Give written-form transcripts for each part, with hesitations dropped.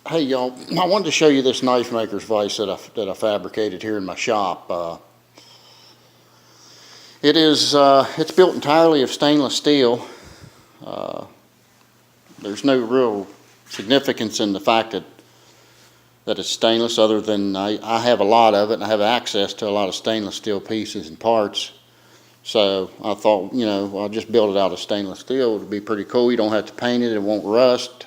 Hey y'all, I wanted to show you this knife maker's vise that I fabricated here in my shop. It's built entirely of stainless steel. Uh, there's no real significance in the fact that it's stainless, other than I have a lot of it and I have access to a lot of stainless steel pieces and parts. So I thought, I'll just build it out of stainless steel. It'll be pretty cool. You don't have to paint it. It won't rust.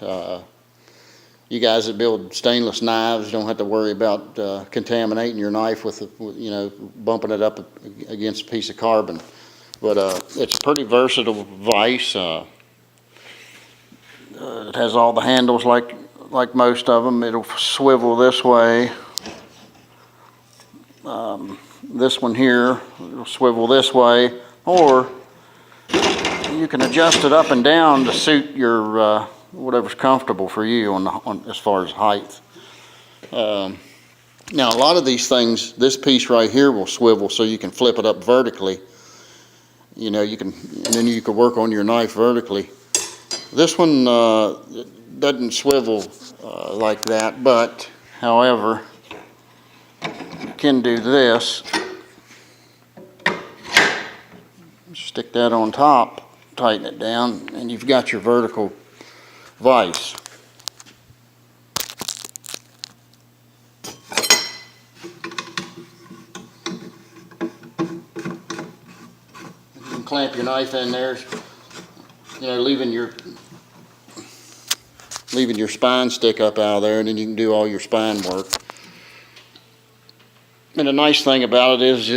You guys that build stainless knives don't have to worry about contaminating your knife with, bumping it up against a piece of carbon. But it's a pretty versatile vise. It has all the handles like most of them. It'll swivel this way. This one here will swivel this way, or you can adjust it up and down to suit your whatever's comfortable for you on as far as height. Now a lot of these things, this piece right here will swivel so you can flip it up vertically. And then you can work on your knife vertically. This one doesn't swivel like that, but however, you can do this. Stick that on top, tighten it down, and you've got your vertical vise. You can clamp your knife in there, leaving your spine stick up out of there, and then you can do all your spine work. And the nice thing about it is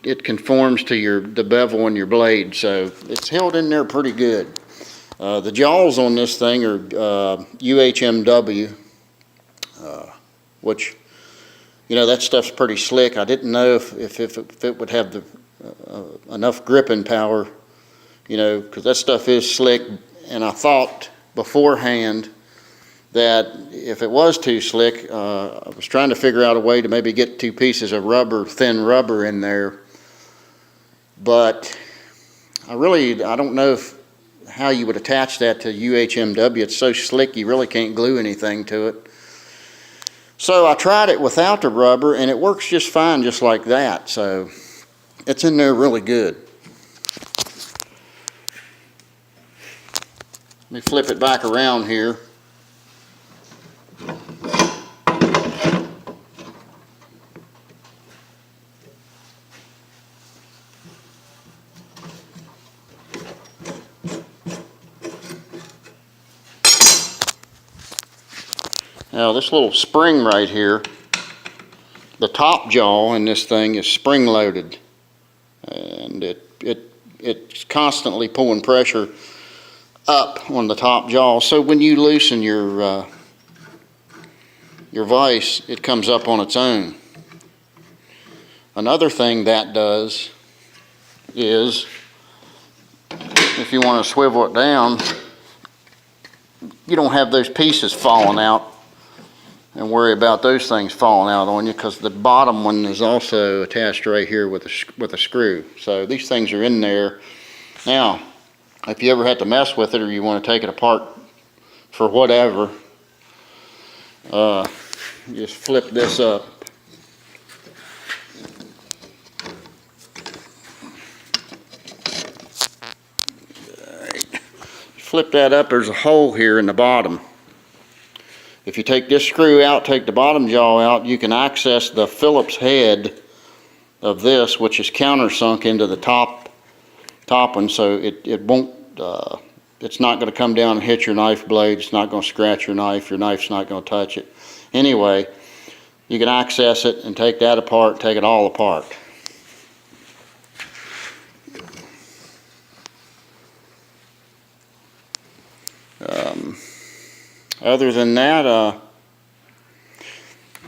it conforms to the bevel on your blade, so it's held in there pretty good. The jaws on this thing are UHMW, which, that stuff's pretty slick. I didn't know if it would have enough gripping power, because that stuff is slick, and I thought beforehand that if it was too slick, I was trying to figure out a way to maybe get 2 pieces of thin rubber in there, but I don't know how you would attach that to UHMW. It's so slick you really can't glue anything to it. So I tried it without the rubber, and it works just fine just like that. So it's in there really good. Let me flip it back around here. Now this little spring right here, the top jaw in this thing is spring loaded, and it's constantly pulling pressure up on the top jaw. So when you loosen your vise, it comes up on its own. Another thing that does is, if you want to swivel it down, you don't have those pieces falling out and worry about those things falling out on you, because the bottom one is also attached right here with a screw. So these things are in there. Now, if you ever have to mess with it, or you want to take it apart for whatever, just flip this up. Flip that up, there's a hole here in the bottom. If you take this screw out, take the bottom jaw out, you can access the Phillips head of this, which is countersunk into the top one, so it won't, it's not going to come down and hit your knife blade. It's not going to scratch your knife's not going to touch it. Anyway, you can access it and take that apart, take it all apart. Other than that,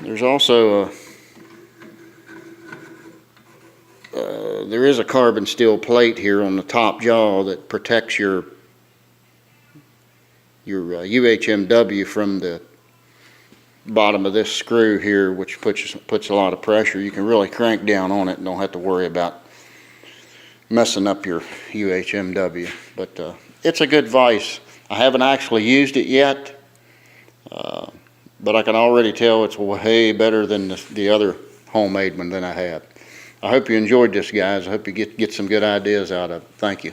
there's also there is a carbon steel plate here on the top jaw that protects your UHMW from the bottom of this screw here, which puts a lot of pressure. You can really crank down on it and don't have to worry about messing up your UHMW. But it's a good vise. I haven't actually used it yet. but I can already tell it's way better than the other homemade one that I have. I hope you enjoyed this, guys. I hope you get some good ideas out of it. Thank you.